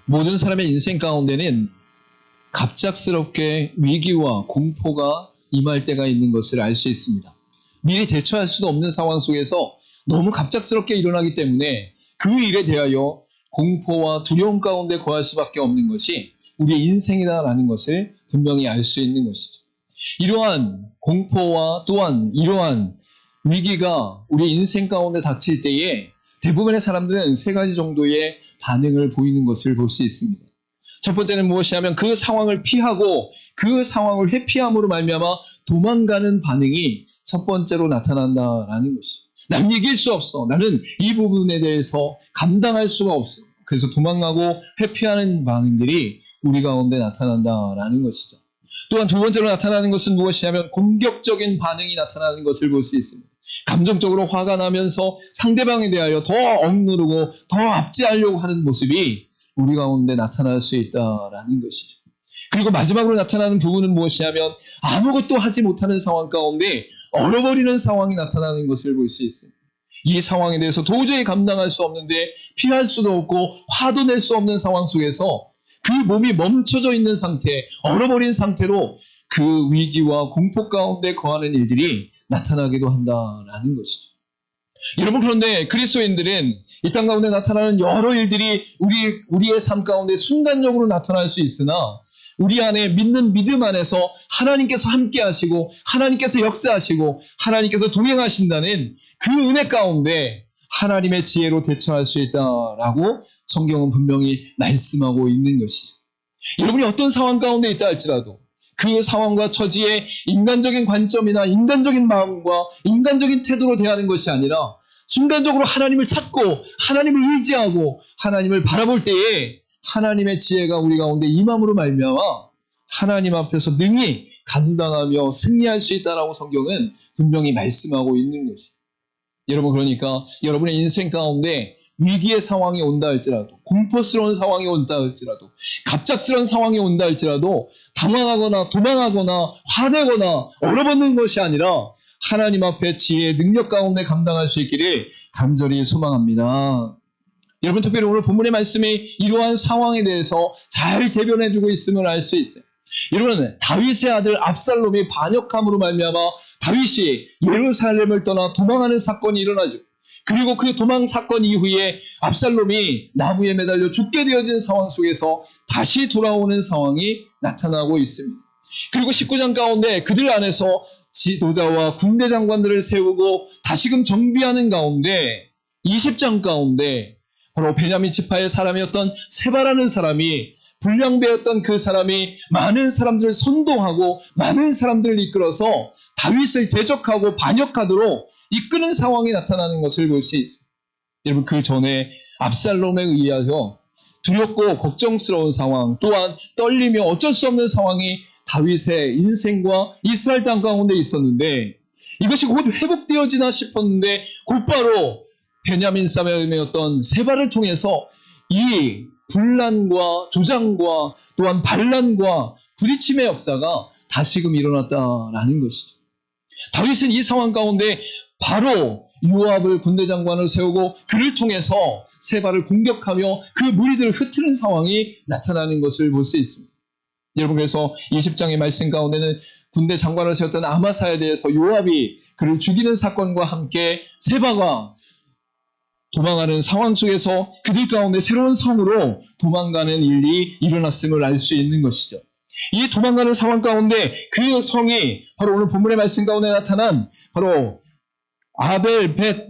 모든 사람의 인생 가운데는 갑작스럽게 위기와 공포가 임할 때가 있는 것을 알 수 있습니다. 미리 대처할 수도 없는 상황 속에서 너무 갑작스럽게 일어나기 때문에 그 일에 대하여 공포와 두려움 가운데 거할 수밖에 없는 것이 우리의 인생이다라는 것을 분명히 알 수 있는 것이죠. 이러한 공포와 또한 이러한 위기가 우리 인생 가운데 닥칠 때에 대부분의 사람들은 세 가지 정도의 반응을 보이는 것을 볼 수 있습니다. 첫 번째는 무엇이냐면 그 상황을 피하고 그 상황을 회피함으로 말미암아 도망가는 반응이 첫 번째로 나타난다라는 것이죠. 나는 이길 수 없어. 나는 이 부분에 대해서 감당할 수가 없어. 그래서 도망가고 회피하는 반응들이 우리 가운데 나타난다라는 것이죠. 또한 두 번째로 나타나는 것은 무엇이냐면 공격적인 반응이 나타나는 것을 볼 수 있습니다. 감정적으로 화가 나면서 상대방에 대하여 더 억누르고 더 압제하려고 하는 모습이 우리 가운데 나타날 수 있다라는 것이죠. 그리고 마지막으로 나타나는 부분은 무엇이냐면 아무것도 하지 못하는 상황 가운데 얼어버리는 상황이 나타나는 것을 볼 수 있습니다. 이 상황에 대해서 도저히 감당할 수 없는데 피할 수도 없고 화도 낼 수 없는 상황 속에서 그 몸이 멈춰져 있는 상태, 얼어버린 상태로 그 위기와 공포 가운데 거하는 일들이 나타나기도 한다라는 것이죠. 여러분, 그런데 그리스도인들은 이 땅 가운데 나타나는 여러 일들이 우리의 삶 가운데 순간적으로 나타날 수 있으나 우리 안에 믿는 믿음 안에서 하나님께서 함께 하시고 하나님께서 역사하시고 하나님께서 동행하신다는 그 은혜 가운데 하나님의 지혜로 대처할 수 있다라고 성경은 분명히 말씀하고 있는 것이죠. 여러분이 어떤 상황 가운데 있다 할지라도 그 상황과 처지에 인간적인 관점이나 인간적인 마음과 인간적인 태도로 대하는 것이 아니라 순간적으로 하나님을 찾고 하나님을 의지하고 하나님을 바라볼 때에 하나님의 지혜가 우리 가운데 임함으로 말미암아 하나님 앞에서 능히 감당하며 승리할 수 있다라고 성경은 분명히 말씀하고 있는 것이죠. 여러분, 그러니까 여러분의 인생 가운데 위기의 상황이 온다 할지라도 공포스러운 상황이 온다 할지라도 갑작스러운 상황이 온다 할지라도 당황하거나 도망하거나 화내거나 얼어버리는 것이 아니라 하나님 앞에 지혜의 능력 가운데 감당할 수 있기를 간절히 소망합니다. 여러분, 특별히 오늘 본문의 말씀이 이러한 상황에 대해서 잘 대변해주고 있음을 알 수 있어요. 여러분, 다윗의 아들 압살롬이 반역함으로 말미암아 다윗이 예루살렘을 떠나 도망하는 사건이 일어나죠. 그리고 그 도망 사건 이후에 압살롬이 나무에 매달려 죽게 되어진 상황 속에서 다시 돌아오는 상황이 나타나고 있습니다. 그리고 19장 가운데 그들 안에서 지도자와 군대 장관들을 세우고 다시금 정비하는 가운데 20장 가운데 바로 베냐민 지파의 사람이었던 세바라는 사람이 불량배였던 그 사람이 많은 사람들을 선동하고 많은 두려움을 이끌어서 다윗을 대적하고 반역하도록 이끄는 상황이 나타나는 것을 볼 수 있습니다. 여러분, 그 전에 압살롬에 의하여 두렵고 걱정스러운 상황 또한 떨리며 어쩔 수 없는 상황이 다윗의 인생과 이스라엘 땅 가운데 있었는데 이것이 곧 회복되어지나 싶었는데 곧바로 베냐민 사람이었던 세바를 통해서 이 분란과 조장과 또한 반란과 부딪힘의 역사가 다시금 일어났다라는 것이죠. 다윗은 이 상황 가운데 바로 요압을 군대 장관을 세우고 그를 통해서 세바를 공격하며 그 무리들을 흩트는 상황이 나타나는 것을 볼 수 있습니다. 여러분, 그래서 20장의 말씀 가운데는 군대 장관을 세웠던 아마사에 대해서 요압이 그를 죽이는 사건과 함께 세바가 도망가는 상황 속에서 그들 가운데 새로운 성으로 도망가는 일이 일어났음을 알 수 있는 것이죠. 이 도망가는 상황 가운데 그 성이 바로 오늘 본문의 말씀 가운데 나타난 바로 아벨 벳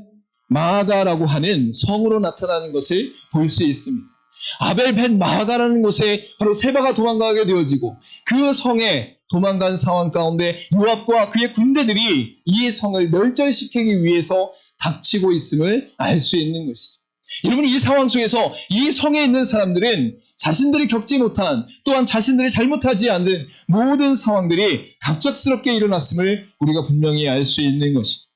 마아가라고 하는 성으로 나타나는 것을 볼 수 있습니다. 아벨 벳 마아가라는 곳에 바로 세바가 도망가게 되어지고 그 성에 도망간 상황 가운데 요압과 그의 군대들이 이 성을 멸절시키기 위해서 닥치고 있음을 알 수 있는 것이죠. 여러분, 이 상황 속에서 이 성에 있는 사람들은 자신들이 겪지 못한 또한 자신들이 잘못하지 않는 모든 상황들이 갑작스럽게 일어났음을 우리가 분명히 알 수 있는 것이죠.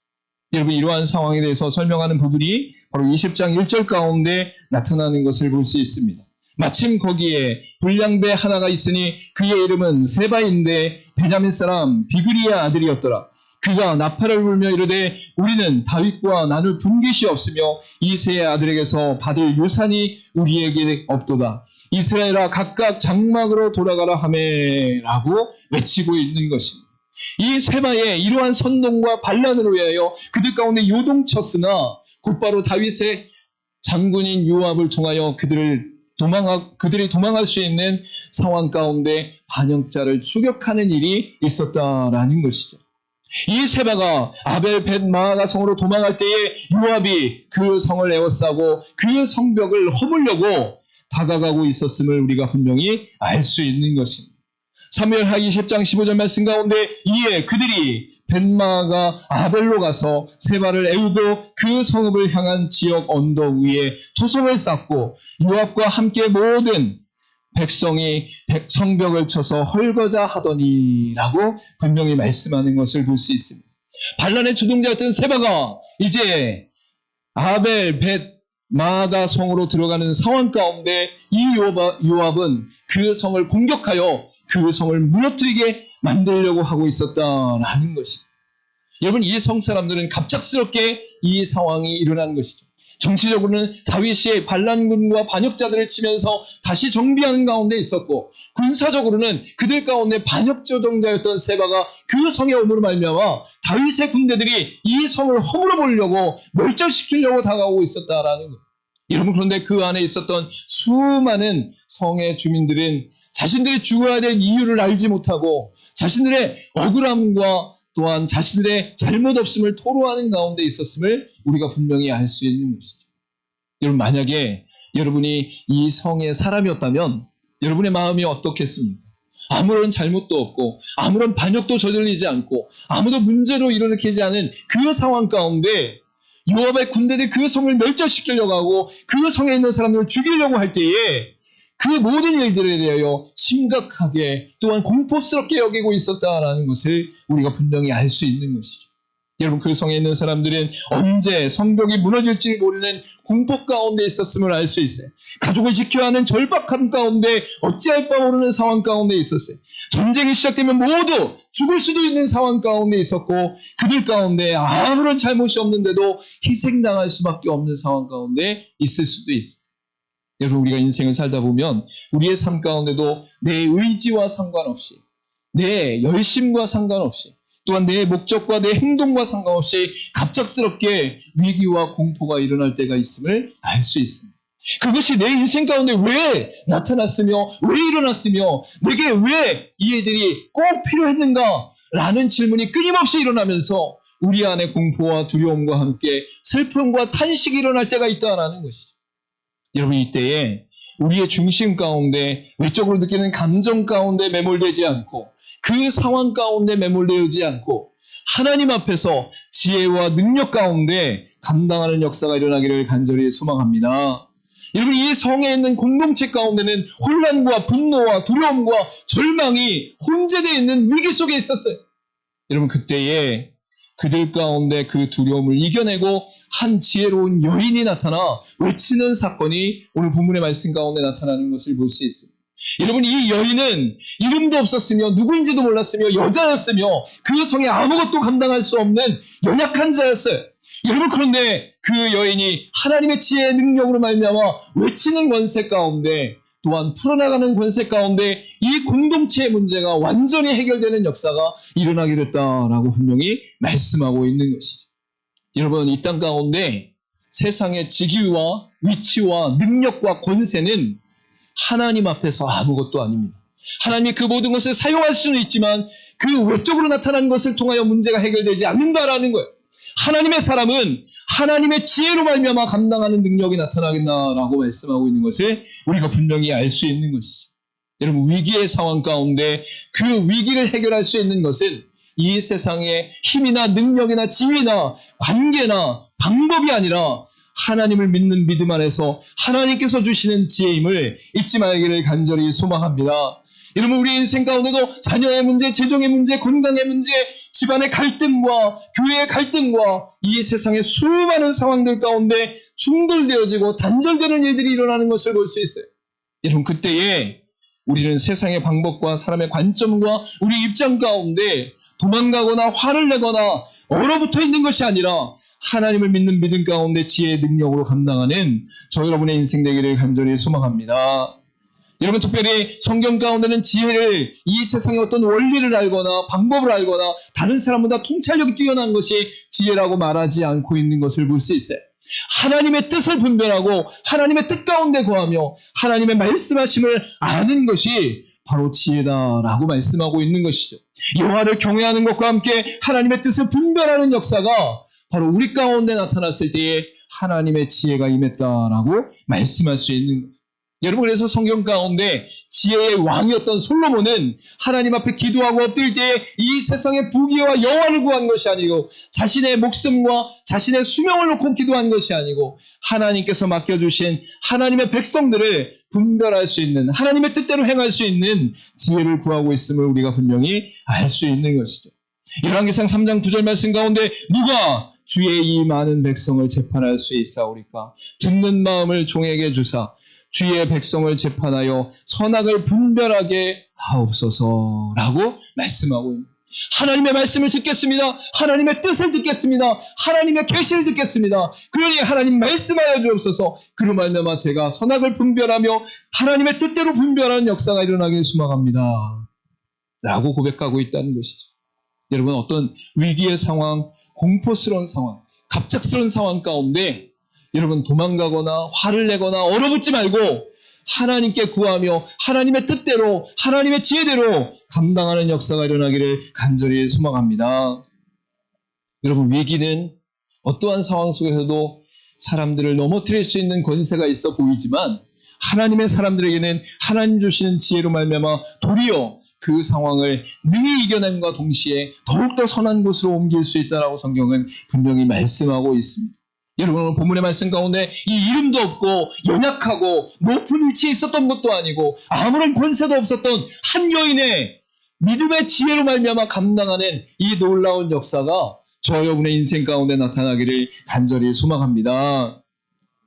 여러분, 이러한 상황에 대해서 설명하는 부분이 바로 20장 1절 가운데 나타나는 것을 볼 수 있습니다. 마침 거기에 불량배 하나가 있으니 그의 이름은 세바인데 베냐민 사람 비그리의 아들이었더라. 그가 나팔을 불며 이르되 우리는 다윗과 나눌 분깃이 없으며 이새의 아들에게서 받을 유산이 우리에게 없도다. 이스라엘아 각각 장막으로 돌아가라 하매라고 외치고 있는 것입니다. 이 세바의 이러한 선동과 반란으로 위하여 그들 가운데 요동쳤으나 곧바로 다윗의 장군인 요압을 통하여 그들이 도망할 수 있는 상황 가운데 반역자를 추격하는 일이 있었다라는 것이죠. 이 세바가 아벨 벳 마아가 성으로 도망할 때에 요압이 그 성을 에워싸고 그 성벽을 허물려고 다가가고 있었음을 우리가 분명히 알 수 있는 것입니다. 사무엘하기 10장 15절 말씀 가운데 이에 그들이 벳마아가 아벨로 가서 세바를 에우고 그 성읍을 향한 지역 언덕 위에 토성을 쌓고 요압과 함께 모든 백성이 성벽을 쳐서 헐거자 하더니라고 분명히 말씀하는 것을 볼 수 있습니다. 반란의 주동자였던 세바가 이제 아벨 벳 마아가 성으로 들어가는 상황 가운데 이 요압은 그 성을 공격하여 그 성을 무너뜨리게 만들려고 하고 있었다라는 것입니다. 여러분, 이 성 사람들은 갑작스럽게 이 상황이 일어난 것이죠. 정치적으로는 다윗이 반란군과 반역자들을 치면서 다시 정비하는 가운데 있었고, 군사적으로는 그들 가운데 반역조동자였던 세바가 그 성의 오므로 말미암아 다윗의 군대들이 이 성을 허물어 보려고 멸절시키려고 다가오고 있었다라는 것. 여러분, 그런데 그 안에 있었던 수많은 성의 주민들은 자신들이 죽어야 될 이유를 알지 못하고 자신들의 억울함과 또한 자신들의 잘못 없음을 토로하는 가운데 있었음을 우리가 분명히 알 수 있는 것이죠. 여러분, 만약에 여러분이 이 성의 사람이었다면 여러분의 마음이 어떻겠습니까? 아무런 잘못도 없고 아무런 반역도 저질리지 않고 아무도 문제로 일으키지 않은 그 상황 가운데 요압의 군대들이 그 성을 멸절시키려고 하고 그 성에 있는 사람들을 죽이려고 할 때에 그 모든 일들에 대하여 심각하게 또한 공포스럽게 여기고 있었다라는 것을 우리가 분명히 알 수 있는 것이죠. 여러분, 그 성에 있는 사람들은 언제 성벽이 무너질지 모르는 공포 가운데 있었음을 알 수 있어요. 가족을 지켜야 하는 절박함 가운데 어찌할 바 모르는 상황 가운데 있었어요. 전쟁이 시작되면 모두 죽을 수도 있는 상황 가운데 있었고 그들 가운데 아무런 잘못이 없는데도 희생당할 수밖에 없는 상황 가운데 있을 수도 있어요. 여러분, 우리가 인생을 살다 보면 우리의 삶 가운데도 내 의지와 상관없이 내 열심과 상관없이 또한 내 목적과 내 행동과 상관없이 갑작스럽게 위기와 공포가 일어날 때가 있음을 알 수 있습니다. 그것이 내 인생 가운데 왜 나타났으며 왜 일어났으며 내게 왜 이 일들이 꼭 필요했는가? 라는 질문이 끊임없이 일어나면서 우리 안에 공포와 두려움과 함께 슬픔과 탄식이 일어날 때가 있다는 것이죠. 여러분, 이때에 우리의 중심 가운데 외적으로 느끼는 감정 가운데 매몰되지 않고 그 상황 가운데 매몰되지 않고 하나님 앞에서 지혜와 능력 가운데 감당하는 역사가 일어나기를 간절히 소망합니다. 여러분, 이 성에 있는 공동체 가운데는 혼란과 분노와 두려움과 절망이 혼재되어 있는 위기 속에 있었어요. 여러분, 그때에 그들 가운데 그 두려움을 이겨내고 한 지혜로운 여인이 나타나 외치는 사건이 오늘 본문의 말씀 가운데 나타나는 것을 볼 수 있습니다. 여러분, 이 여인은 이름도 없었으며 누구인지도 몰랐으며 여자였으며 그 성에 아무것도 감당할 수 없는 연약한 자였어요. 여러분, 그런데 그 여인이 하나님의 지혜의 능력으로 말미암아 외치는 권세 가운데 또한 풀어나가는 권세 가운데 이 공동체의 문제가 완전히 해결되는 역사가 일어나게 됐다라고 분명히 말씀하고 있는 것이죠. 여러분, 이 땅 가운데 세상의 직위와 위치와 능력과 권세는 하나님 앞에서 아무것도 아닙니다. 하나님이 그 모든 것을 사용할 수는 있지만 그 외적으로 나타나는 것을 통하여 문제가 해결되지 않는다라는 거예요. 하나님의 사람은 하나님의 지혜로 말미암아 감당하는 능력이 나타나겠나라고 말씀하고 있는 것을 우리가 분명히 알 수 있는 것이죠. 여러분, 위기의 상황 가운데 그 위기를 해결할 수 있는 것은 이 세상의 힘이나 능력이나 지위나 관계나 방법이 아니라 하나님을 믿는 믿음 안에서 하나님께서 주시는 지혜임을 잊지 말기를 간절히 소망합니다. 여러분, 우리 인생 가운데도 자녀의 문제, 재정의 문제, 건강의 문제, 집안의 갈등과 교회의 갈등과 이 세상의 수많은 상황들 가운데 충돌되어지고 단절되는 일들이 일어나는 것을 볼 수 있어요. 여러분, 그때에 우리는 세상의 방법과 사람의 관점과 우리 입장 가운데 도망가거나 화를 내거나 얼어붙어 있는 것이 아니라 하나님을 믿는 믿음 가운데 지혜의 능력으로 감당하는 저 여러분의 인생 되기를 간절히 소망합니다. 여러분, 특별히 성경 가운데는 지혜를 이 세상의 어떤 원리를 알거나 방법을 알거나 다른 사람보다 통찰력이 뛰어난 것이 지혜라고 말하지 않고 있는 것을 볼 수 있어요. 하나님의 뜻을 분별하고 하나님의 뜻 가운데 거하며 하나님의 말씀하심을 아는 것이 바로 지혜다라고 말씀하고 있는 것이죠. 여호와를 경외하는 것과 함께 하나님의 뜻을 분별하는 역사가 바로 우리 가운데 나타났을 때에 하나님의 지혜가 임했다라고 말씀할 수 있는 거예요. 여러분, 그래서 성경 가운데 지혜의 왕이었던 솔로몬은 하나님 앞에 기도하고 엎드릴 때에 이 세상의 부귀와 영화를 구한 것이 아니고 자신의 목숨과 자신의 수명을 놓고 기도한 것이 아니고 하나님께서 맡겨주신 하나님의 백성들을 분별할 수 있는, 하나님의 뜻대로 행할 수 있는 지혜를 구하고 있음을 우리가 분명히 알 수 있는 것이죠. 열왕기상 3장 9절 말씀 가운데 누가 주의 이 많은 백성을 재판할 수 있사오리까? 듣는 마음을 종에게 주사 주의 백성을 재판하여 선악을 분별하게 하옵소서라고 말씀하고 있습니다. 하나님의 말씀을 듣겠습니다. 하나님의 뜻을 듣겠습니다. 하나님의 계시를 듣겠습니다. 그러니 하나님 말씀하여 주옵소서. 그로 말미암아 제가 선악을 분별하며 하나님의 뜻대로 분별하는 역사가 일어나길 소망합니다. 라고 고백하고 있다는 것이죠. 여러분, 어떤 위기의 상황, 공포스러운 상황, 갑작스러운 상황 가운데 여러분 도망가거나 화를 내거나 얼어붙지 말고 하나님께 구하며 하나님의 뜻대로 하나님의 지혜대로 감당하는 역사가 일어나기를 간절히 소망합니다. 여러분, 위기는 어떠한 상황 속에서도 사람들을 넘어뜨릴 수 있는 권세가 있어 보이지만 하나님의 사람들에게는 하나님 주시는 지혜로 말미암아 도리어 그 상황을 능히 이겨냄과 동시에 더욱더 선한 곳으로 옮길 수 있다라고 성경은 분명히 말씀하고 있습니다. 여러분, 오늘 본문의 말씀 가운데 이 이름도 없고 연약하고 높은 위치에 있었던 것도 아니고 아무런 권세도 없었던 한 여인의 믿음의 지혜로 말미암아 감당하는 이 놀라운 역사가 저 여러분의 인생 가운데 나타나기를 간절히 소망합니다.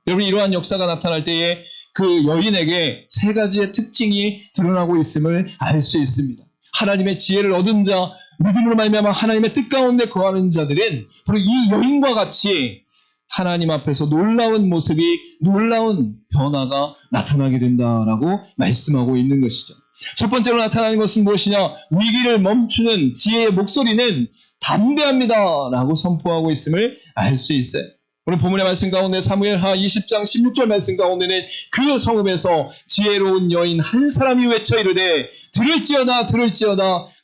여러분, 이러한 역사가 나타날 때에 그 여인에게 세 가지의 특징이 드러나고 있음을 알 수 있습니다. 하나님의 지혜를 얻은 자, 믿음으로 말미암아 하나님의 뜻 가운데 거하는 자들은 바로 이 여인과 같이 하나님 앞에서 놀라운 모습이, 놀라운 변화가 나타나게 된다라고 말씀하고 있는 것이죠. 첫 번째로 나타나는 것은 무엇이냐? 위기를 멈추는 지혜의 목소리는 담대합니다라고 선포하고 있음을 알 수 있어요. 오늘 본문의 말씀 가운데 사무엘하 20장 16절 말씀 가운데는 그 성읍에서 지혜로운 여인 한 사람이 외쳐 이르되 들을지어다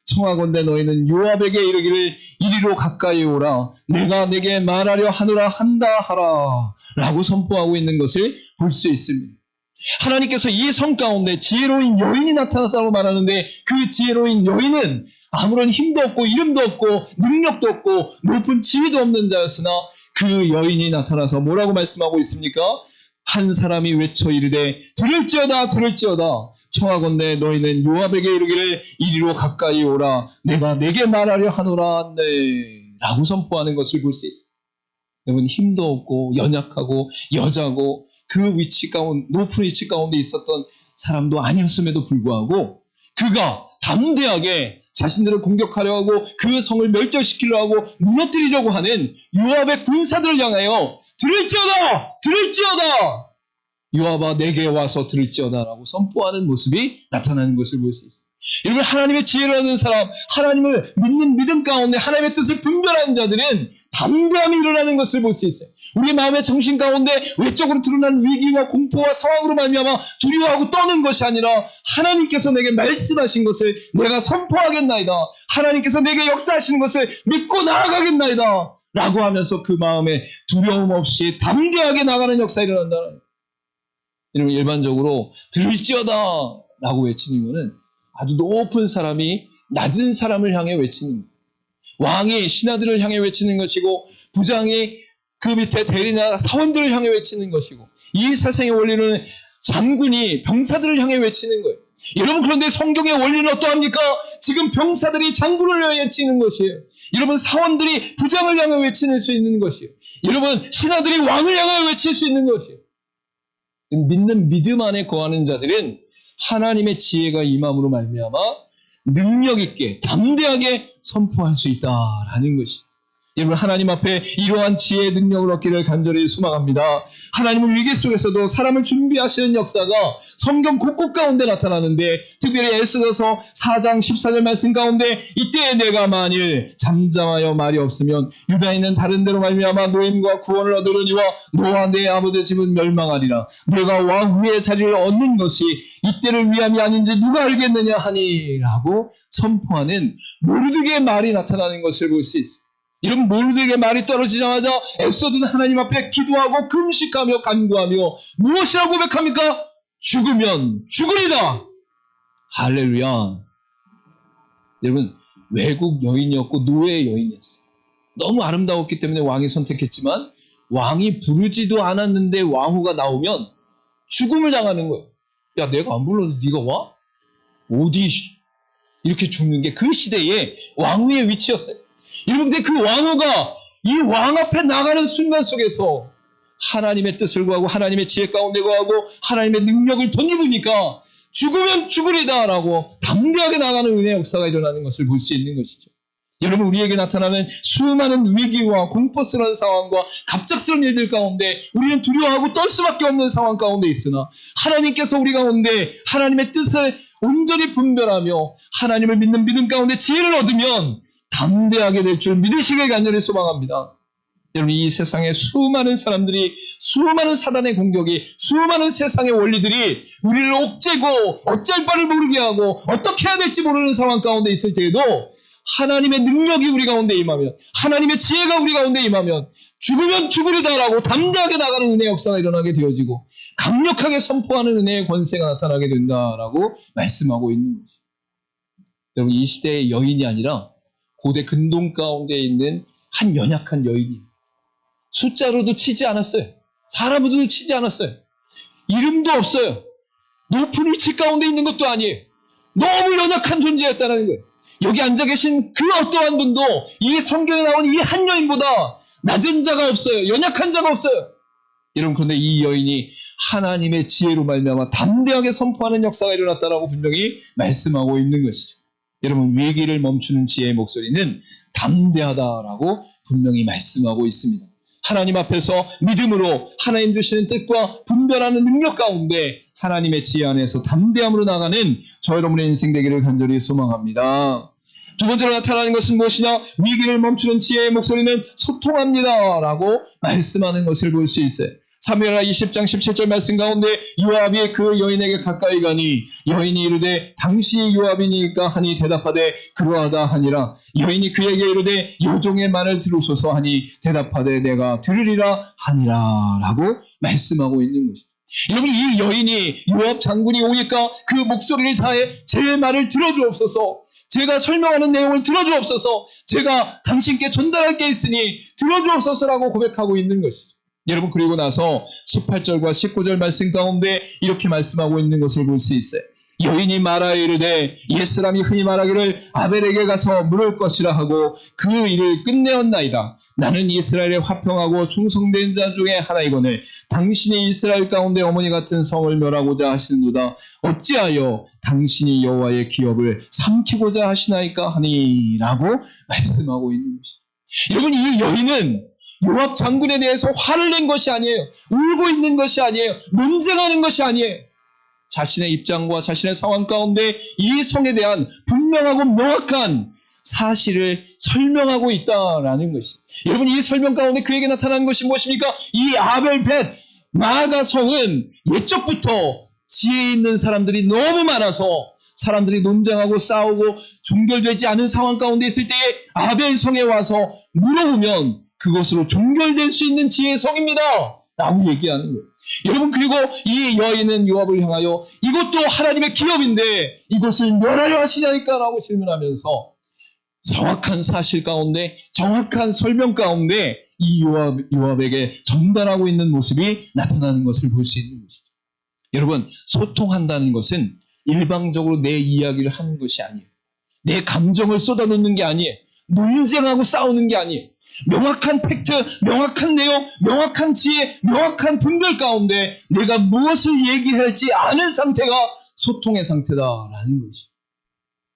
청하건대 너희는 요압에게 이르기를 이리로 가까이 오라 내가 내게 말하려 하노라 한다 하라 라고 선포하고 있는 것을 볼 수 있습니다. 하나님께서 이 성 가운데 지혜로운 여인이 나타났다고 말하는데 그 지혜로운 여인은 아무런 힘도 없고 이름도 없고 능력도 없고 높은 지위도 없는 자였으나 그 여인이 나타나서 뭐라고 말씀하고 있습니까? 한 사람이 외쳐 이르되 들을지어다 청하건대 너희는 요압에게 이르기를 이리로 가까이 오라 내가 내게 말하려 하노라 라고 선포하는 것을 볼 수 있어요. 여러분, 힘도 없고 연약하고 여자고 그 위치 가운데, 높은 위치 가운데 있었던 사람도 아니었음에도 불구하고 그가 담대하게 자신들을 공격하려 하고 그 성을 멸절시키려 하고 무너뜨리려고 하는 요압의 군사들을 향하여 들을지어다 요압아 내게 와서 들을지어다라고 선포하는 모습이 나타나는 것을 볼 수 있습니다. 여러분, 하나님의 지혜를 얻는 사람, 하나님을 믿는 믿음 가운데 하나님의 뜻을 분별하는 자들은 담대함이 일어나는 것을 볼 수 있어요. 우리 마음의 정신 가운데 외적으로 드러난 위기와 공포와 상황으로 말미암아 두려워하고 떠는 것이 아니라 하나님께서 내게 말씀하신 것을 내가 선포하겠나이다. 하나님께서 내게 역사하시는 것을 믿고 나아가겠나이다. 라고 하면서 그 마음에 두려움 없이 담대하게 나가는 역사가 일어난다. 여러분, 일반적으로 들을지어다 라고 외치는 것은 아주 높은 사람이 낮은 사람을 향해 외치는 것. 왕이 신하들을 향해 외치는 것이고 부장이 그 밑에 대리나 사원들을 향해 외치는 것이고 이 세상의 원리는 장군이 병사들을 향해 외치는 거예요. 여러분, 그런데 성경의 원리는 어떠합니까? 지금 병사들이 장군을 향해 외치는 것이에요. 여러분, 사원들이 부장을 향해 외칠 수 있는 것이에요. 여러분, 신하들이 왕을 향해 외칠 수 있는 것이에요. 믿는 믿음 안에 거하는 자들은 하나님의 지혜가 임함으로 말미암아 능력 있게 담대하게 선포할 수 있다라는 것이. 여러분, 하나님 앞에 이러한 지혜의 능력을 얻기를 간절히 소망합니다. 하나님은 위기 속에서도 사람을 준비하시는 역사가 성경 곳곳 가운데 나타나는데, 특별히 에스더서 4장 14절 말씀 가운데 이때 내가 만일 잠잠하여 말이 없으면 유다인은 다른 데로 말미암아 노임과 구원을 얻으려니와 너와 내 아버지의 집은 멸망하리라. 내가 왕 위의 자리를 얻는 것이 이때를 위함이 아닌지 누가 알겠느냐 하니 라고 선포하는 모르드게의 말이 나타나는 것을 볼 수 있습니다. 이런 모르드게의 말이 떨어지자마자 에스더는 하나님 앞에 기도하고 금식하며 간구하며 무엇이라고 고백합니까? 죽으면 죽으리라. 할렐루야. 여러분, 외국 여인이었고 노예 여인이었어요. 너무 아름다웠기 때문에 왕이 선택했지만 왕이 부르지도 않았는데 왕후가 나오면 죽음을 당하는 거예요. 야, 내가 안 불렀는데 네가 와? 어디 이렇게 죽는 게 그 시대의 왕후의 위치였어요. 여러분, 근데 그 왕후가 이 왕 앞에 나가는 순간 속에서 하나님의 뜻을 구하고 하나님의 지혜 가운데 구하고 하나님의 능력을 덧입으니까 죽으면 죽으리다 라고 담대하게 나가는 은혜의 역사가 일어나는 것을 볼 수 있는 것이죠. 여러분, 우리에게 나타나는 수많은 위기와 공포스러운 상황과 갑작스러운 일들 가운데 우리는 두려워하고 떨 수밖에 없는 상황 가운데 있으나 하나님께서 우리 가운데 하나님의 뜻을 온전히 분별하며 하나님을 믿는 믿음 가운데 지혜를 얻으면 담대하게 될 줄 믿으시길 간절히 소망합니다. 여러분, 이 세상에 수많은 사람들이, 수많은 사단의 공격이, 수많은 세상의 원리들이 우리를 옥죄고 어쩔 바를 모르게 하고 어떻게 해야 될지 모르는 상황 가운데 있을 때에도 하나님의 능력이 우리 가운데 임하면, 하나님의 지혜가 우리 가운데 임하면 죽으면 죽으리다라고 담대하게 나가는 은혜의 역사가 일어나게 되어지고 강력하게 선포하는 은혜의 권세가 나타나게 된다라고 말씀하고 있는 것입니다. 여러분, 이 시대의 여인이 아니라 고대 근동 가운데 있는 한 연약한 여인이 숫자로도 치지 않았어요. 사람으로도 치지 않았어요. 이름도 없어요. 높은 위치 가운데 있는 것도 아니에요. 너무 연약한 존재였다는 거예요. 여기 앉아 계신 그 어떠한 분도 이 성경에 나온 이 한 여인보다 낮은 자가 없어요. 연약한 자가 없어요. 여러분, 그런데 이 여인이 하나님의 지혜로 말미암아 담대하게 선포하는 역사가 일어났다라고 분명히 말씀하고 있는 것이죠. 여러분, 위기를 멈추는 지혜의 목소리는 담대하다라고 분명히 말씀하고 있습니다. 하나님 앞에서 믿음으로 하나님 주시는 뜻과 분별하는 능력 가운데 하나님의 지혜 안에서 담대함으로 나가는 저 여러분의 인생 되기를 간절히 소망합니다. 두 번째로 나타나는 것은 무엇이냐? 위기를 멈추는 지혜의 목소리는 소통합니다 라고 말씀하는 것을 볼 수 있어요. 사무엘하 20장 17절 말씀 가운데 요압이 그 여인에게 가까이 가니 여인이 이르되 당신이 요압이니까 하니 대답하되 그러하다 하니라. 여인이 그에게 이르되 요종의 말을 들으소서 하니 대답하되 내가 들으리라 하니라 라고 말씀하고 있는 것이죠. 여러분, 이 여인이 요압 장군이 오니까 그 목소리를 다해 제 말을 들어주옵소서, 제가 설명하는 내용을 들어주옵소서, 제가 당신께 전달할 게 있으니 들어주옵소서라고 고백하고 있는 것이죠. 여러분, 그리고 나서 18절과 19절 말씀 가운데 이렇게 말씀하고 있는 것을 볼 수 있어요. 여인이 말하여 이르되 옛사람이 흔히 말하기를 아벨에게 가서 물을 것이라 하고 그 일을 끝내었나이다. 나는 이스라엘에 화평하고 충성된 자 중에 하나이거늘 당신이 이스라엘 가운데 어머니 같은 성을 멸하고자 하시는도다. 어찌하여 당신이 여호와의 기업을 삼키고자 하시나이까 하니 라고 말씀하고 있는 것이죠. 여러분, 이 여인은 요압 장군에 대해서 화를 낸 것이 아니에요. 울고 있는 것이 아니에요. 논쟁하는 것이 아니에요. 자신의 입장과 자신의 상황 가운데 이 성에 대한 분명하고 명확한 사실을 설명하고 있다라는 것이. 여러분, 이 설명 가운데 그에게 나타나는 것이 무엇입니까? 이 아벨벳 마아가 성은 옛적부터 지혜 있는 사람들이 너무 많아서 사람들이 논쟁하고 싸우고 종결되지 않은 상황 가운데 있을 때에 아벨 성에 와서 물어보면 그것으로 종결될 수 있는 지혜의 성입니다 라고 얘기하는 거예요. 여러분, 그리고 이 여인은 요압을 향하여 이것도 하나님의 기업인데 이것을 멸하려 하시냐니까 라고 질문하면서 정확한 사실 가운데, 정확한 설명 가운데 이 요압에게 전달하고 있는 모습이 나타나는 것을 볼 수 있는 것이죠. 여러분, 소통한다는 것은 일방적으로 내 이야기를 하는 것이 아니에요. 내 감정을 쏟아놓는 게 아니에요. 논쟁하고 싸우는 게 아니에요. 명확한 팩트, 명확한 내용, 명확한 지혜, 명확한 분별 가운데 내가 무엇을 얘기할지 아는 상태가 소통의 상태다라는 것이.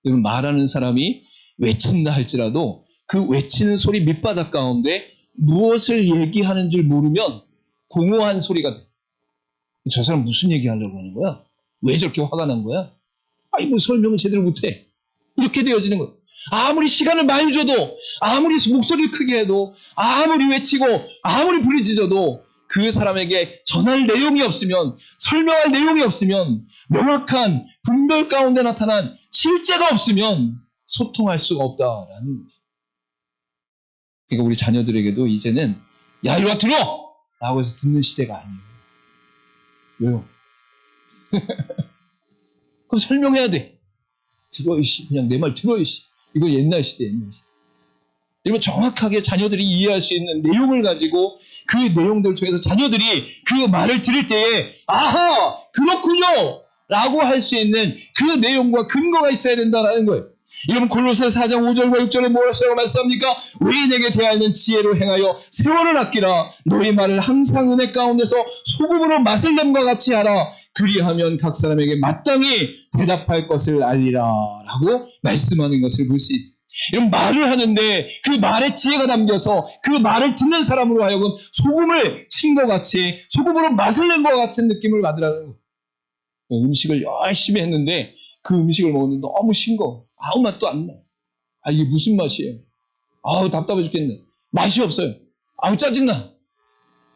여러분, 말하는 사람이 외친다 할지라도 그 외치는 소리 밑바닥 가운데 무엇을 얘기하는 줄 모르면 공허한 소리가 돼. 저 사람 무슨 얘기하려고 하는 거야? 왜 저렇게 화가 난 거야? 아이고, 설명을 제대로 못해. 이렇게 되어지는 거야. 아무리 시간을 많이 줘도, 아무리 목소리를 크게 해도, 아무리 외치고, 아무리 부르짖어도 그 사람에게 전할 내용이 없으면, 설명할 내용이 없으면, 명확한 분별 가운데 나타난 실제가 없으면 소통할 수가 없다라는 거예요. 그러니까 우리 자녀들에게도 이제는 야, 이리 와 들어! 라고 해서 듣는 시대가 아니에요. 왜요? 그럼 설명해야 돼. 들어, 이씨. 그냥 내 말 들어, 이씨. 이거 옛날 시대, 옛날 시대. 여러분, 정확하게 자녀들이 이해할 수 있는 내용을 가지고 그 내용들을 통해서 자녀들이 그 말을 들을 때에 아하! 그렇군요! 라고 할 수 있는 그 내용과 근거가 있어야 된다는 거예요. 여러분, 골로새 4장 5절과 6절에 뭐라고 말씀합니까? 의인에게 대하는 지혜로 행하여 세월을 아끼라. 너희 말을 항상 은혜 가운데서 소금으로 맛을 냄과 같이 하라. 그리하면 각 사람에게 마땅히 대답할 것을 알리라. 라고 말씀하는 것을 볼 수 있어요. 이런 말을 하는데 그 말에 지혜가 담겨서 그 말을 듣는 사람으로 하여금 소금을 친 것 같이, 소금으로 맛을 낸 것 같은 느낌을 받으라는 거예요. 음식을 열심히 했는데 그 음식을 먹었는데 너무 싱거워. 아무 맛도 안 나. 아, 이게 무슨 맛이에요? 아우, 답답해 죽겠네. 맛이 없어요. 아우, 짜증나.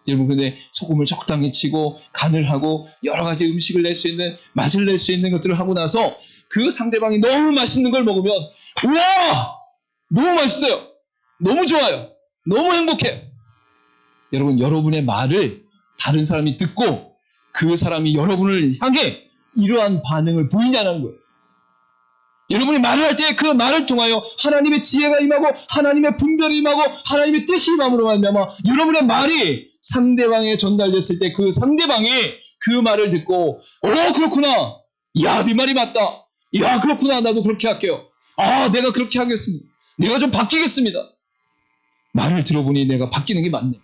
여러분, 근데 소금을 적당히 치고 간을 하고 여러 가지 음식을 낼 수 있는, 맛을 낼 수 있는 것들을 하고 나서 그 상대방이 너무 맛있는 걸 먹으면 우와! 너무 맛있어요. 너무 좋아요. 너무 행복해요. 여러분, 여러분의 말을 다른 사람이 듣고 그 사람이 여러분을 향해 이러한 반응을 보이냐는 거예요. 여러분이 말을 할 때 그 말을 통하여 하나님의 지혜가 임하고 하나님의 분별이 임하고 하나님의 뜻이 임함으로 말미암아 여러분의 말이 상대방에게 전달됐을 때 그 상대방이 그 말을 듣고 그렇구나. 야, 네 말이 맞다. 야, 그렇구나. 나도 그렇게 할게요. 아, 내가 그렇게 하겠습니다. 내가 좀 바뀌겠습니다. 말을 들어보니 내가 바뀌는 게 맞네.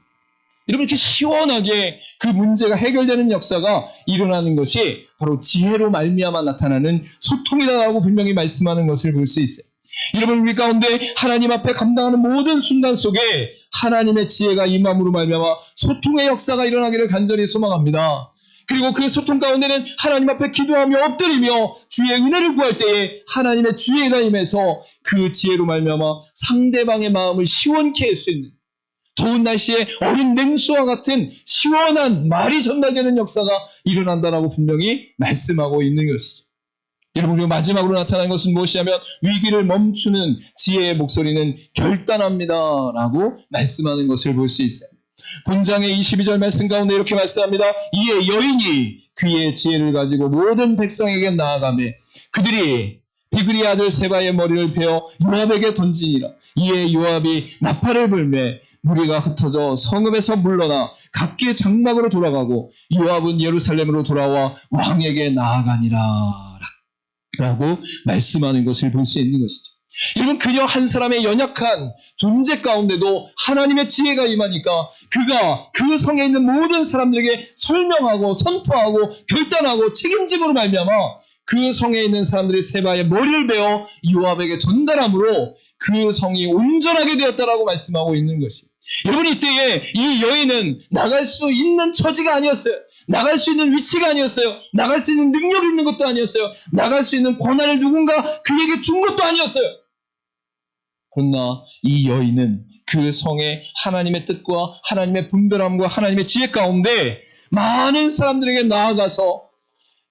여러분, 이렇게 시원하게 그 문제가 해결되는 역사가 일어나는 것이 바로 지혜로 말미암아 나타나는 소통이다라고 분명히 말씀하는 것을 볼 수 있어요. 여러분, 우리 가운데 하나님 앞에 감당하는 모든 순간 속에 하나님의 지혜가 임함으로 말미암아 소통의 역사가 일어나기를 간절히 소망합니다. 그리고 그 소통 가운데는 하나님 앞에 기도하며 엎드리며 주의 은혜를 구할 때에 하나님의 지혜가 임해서 그 지혜로 말미암아 상대방의 마음을 시원케 할 수 있는, 더운 날씨에 어린 냉수와 같은 시원한 말이 전달되는 역사가 일어난다라고 분명히 말씀하고 있는 것이죠. 여러분, 그리고 마지막으로 나타나는 것은 무엇이냐면 위기를 멈추는 지혜의 목소리는 결단합니다라고 말씀하는 것을 볼 수 있어요. 본장의 22절 말씀 가운데 이렇게 말씀합니다. 이에 여인이 그의 지혜를 가지고 모든 백성에게 나아가매 그들이 비그리 아들 세바의 머리를 베어 요압에게 던지니라. 이에 요압이 나팔을 불매 무리가 흩어져 성읍에서 물러나 각기 장막으로 돌아가고 요압은 예루살렘으로 돌아와 왕에게 나아가니라 라고 말씀하는 것을 볼 수 있는 것이죠. 여러분, 그녀 한 사람의 연약한 존재 가운데도 하나님의 지혜가 임하니까 그가 그 성에 있는 모든 사람들에게 설명하고 선포하고 결단하고 책임짐으로 말미암아 그 성에 있는 사람들이 세바의 머리를 베어 요압에게 전달함으로 그 성이 온전하게 되었다라고 말씀하고 있는 것이에요. 여러분, 이때에 이 여인은 나갈 수 있는 처지가 아니었어요. 나갈 수 있는 위치가 아니었어요. 나갈 수 있는 능력이 있는 것도 아니었어요. 나갈 수 있는 권한을 누군가 그에게 준 것도 아니었어요. 그러나 이 여인은 그 성에 하나님의 뜻과 하나님의 분별함과 하나님의 지혜 가운데 많은 사람들에게 나아가서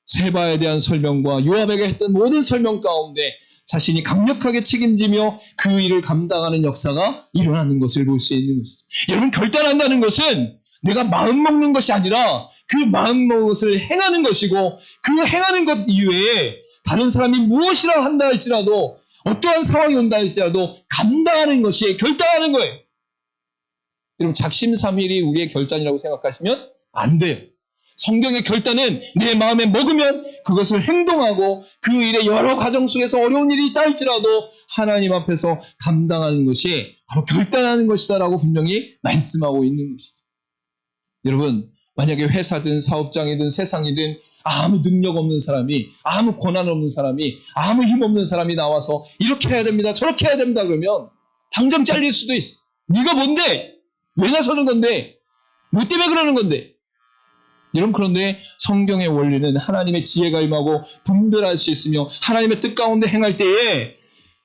세바에 대한 설명과 요압에게 했던 모든 설명 가운데 자신이 강력하게 책임지며 그 일을 감당하는 역사가 일어나는 것을 볼 수 있는 것이죠. 여러분, 결단한다는 것은 내가 마음먹는 것이 아니라 그 마음먹은 것을 행하는 것이고 그 행하는 것 이외에 다른 사람이 무엇이라 한다 할지라도 어떠한 상황이 온다 할지라도 감당하는 것이 결단하는 거예요. 여러분, 작심삼일이 우리의 결단이라고 생각하시면 안 돼요. 성경의 결단은 내 마음에 먹으면 그것을 행동하고 그 일의 여러 과정 속에서 어려운 일이 있다 할지라도 하나님 앞에서 감당하는 것이 바로 결단하는 것이다라고 분명히 말씀하고 있는 것이죠. 여러분, 만약에 회사든 사업장이든 세상이든 아무 능력 없는 사람이, 아무 권한 없는 사람이, 아무 힘 없는 사람이 나와서 이렇게 해야 됩니다, 저렇게 해야 됩니다 그러면 당장 잘릴 수도 있어. 네가 뭔데? 왜 나서는 건데? 뭐 때문에 그러는 건데? 여러분, 그런데 성경의 원리는 하나님의 지혜가 임하고 분별할 수 있으며 하나님의 뜻 가운데 행할 때에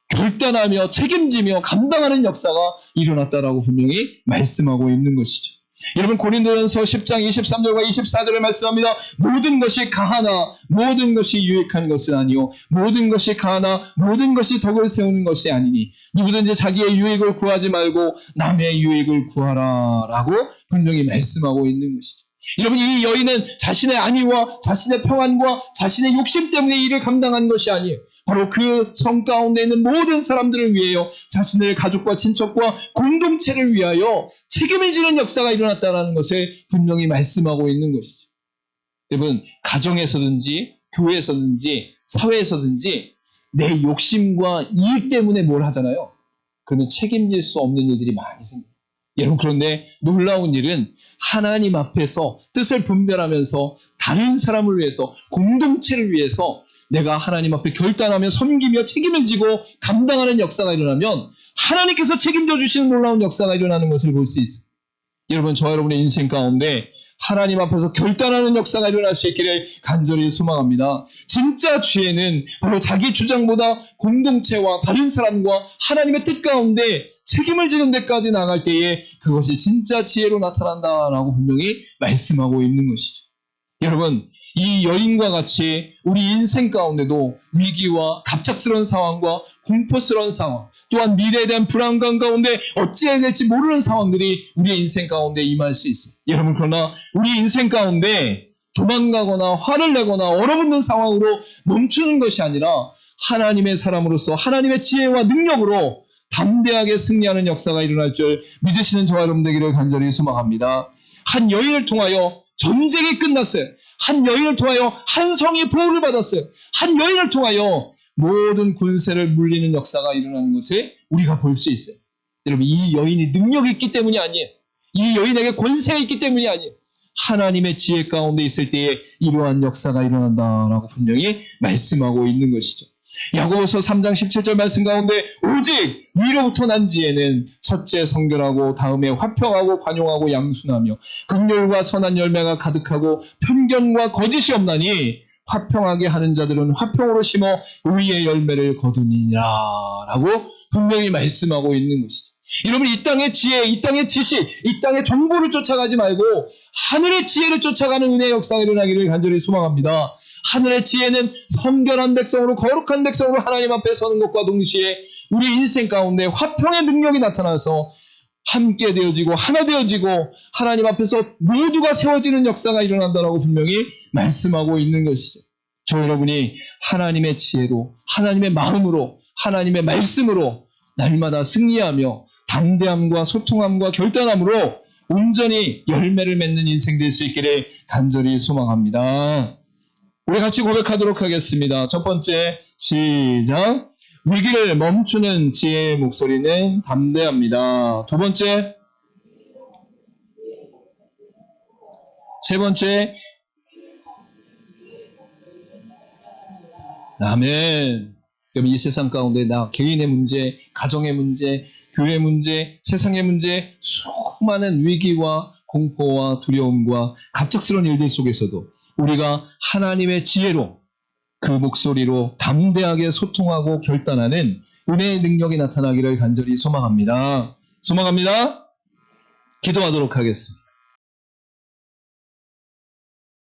결단하며 책임지며 감당하는 역사가 일어났다라고 분명히 말씀하고 있는 것이죠. 여러분, 고린도전서 10장 23절과 24절을 말씀합니다. 모든 것이 가하나 모든 것이 유익한 것은 아니요 모든 것이 가하나 모든 것이 덕을 세우는 것이 아니니 누구든지 자기의 유익을 구하지 말고 남의 유익을 구하라 라고 분명히 말씀하고 있는 것이죠. 여러분, 이 여인은 자신의 안위와 자신의 평안과 자신의 욕심 때문에 이 일을 감당한 것이 아니에요. 바로 그 성 가운데 있는 모든 사람들을 위하여 자신의 가족과 친척과 공동체를 위하여 책임을 지는 역사가 일어났다는 것을 분명히 말씀하고 있는 것이죠. 여러분, 가정에서든지 교회에서든지 사회에서든지 내 욕심과 이익 때문에 뭘 하잖아요. 그러면 책임질 수 없는 일들이 많이 생겨요. 여러분, 그런데 놀라운 일은 하나님 앞에서 뜻을 분별하면서 다른 사람을 위해서, 공동체를 위해서 내가 하나님 앞에 결단하며 섬기며 책임을 지고 감당하는 역사가 일어나면 하나님께서 책임져 주시는 놀라운 역사가 일어나는 것을 볼 수 있어요. 여러분, 저와 여러분의 인생 가운데 하나님 앞에서 결단하는 역사가 일어날 수 있기를 간절히 소망합니다. 진짜 지혜는 바로 자기 주장보다 공동체와 다른 사람과 하나님의 뜻 가운데 책임을 지는 데까지 나갈 때에 그것이 진짜 지혜로 나타난다라고 분명히 말씀하고 있는 것이죠. 여러분, 이 여인과 같이 우리 인생 가운데도 위기와 갑작스러운 상황과 공포스러운 상황, 또한 미래에 대한 불안감 가운데 어찌해야 될지 모르는 상황들이 우리의 인생 가운데 임할 수 있어요. 여러분, 그러나 우리 인생 가운데 도망가거나 화를 내거나 얼어붙는 상황으로 멈추는 것이 아니라 하나님의 사람으로서 하나님의 지혜와 능력으로 담대하게 승리하는 역사가 일어날 줄 믿으시는 저와 여러분 되기를 간절히 소망합니다. 한 여인을 통하여 전쟁이 끝났어요. 한 여인을 통하여 한 성이 보호를 받았어요. 한 여인을 통하여 모든 군세를 물리는 역사가 일어나는 것을 우리가 볼 수 있어요. 여러분, 이 여인이 능력이 있기 때문이 아니에요. 이 여인에게 권세가 있기 때문이 아니에요. 하나님의 지혜 가운데 있을 때에 이러한 역사가 일어난다라고 분명히 말씀하고 있는 것이죠. 야고보서 3장 17절 말씀 가운데 오직 위로부터 난 지혜는 첫째 성결하고 다음에 화평하고 관용하고 양순하며 긍휼과 선한 열매가 가득하고 편견과 거짓이 없나니 화평하게 하는 자들은 화평으로 심어 의의 열매를 거두니라 라고 분명히 말씀하고 있는 것이죠. 여러분, 이 땅의 지혜, 이 땅의 지식, 이 땅의 정보를 쫓아가지 말고 하늘의 지혜를 쫓아가는 은혜의 역사가 일어나기를 간절히 소망합니다. 하늘의 지혜는 성결한 백성으로, 거룩한 백성으로 하나님 앞에 서는 것과 동시에 우리 인생 가운데 화평의 능력이 나타나서 함께 되어지고 하나 되어지고 하나님 앞에서 모두가 세워지는 역사가 일어난다라고 분명히 말씀하고 있는 것이죠. 저 여러분이 하나님의 지혜로, 하나님의 마음으로, 하나님의 말씀으로 날마다 승리하며 담대함과 소통함과 결단함으로 온전히 열매를 맺는 인생 될 수 있기를 간절히 소망합니다. 우리 같이 고백하도록 하겠습니다. 첫 번째, 시작. 위기를 멈추는 지혜의 목소리는 담대합니다. 두 번째, 세 번째, 아멘. 여러분, 이 세상 가운데 나 개인의 문제, 가정의 문제, 교회 문제, 세상의 문제, 수많은 위기와 공포와 두려움과 갑작스러운 일들 속에서도 우리가 하나님의 지혜로 그 목소리로 담대하게 소통하고 결단하는 은혜의 능력이 나타나기를 간절히 소망합니다. 기도하도록 하겠습니다.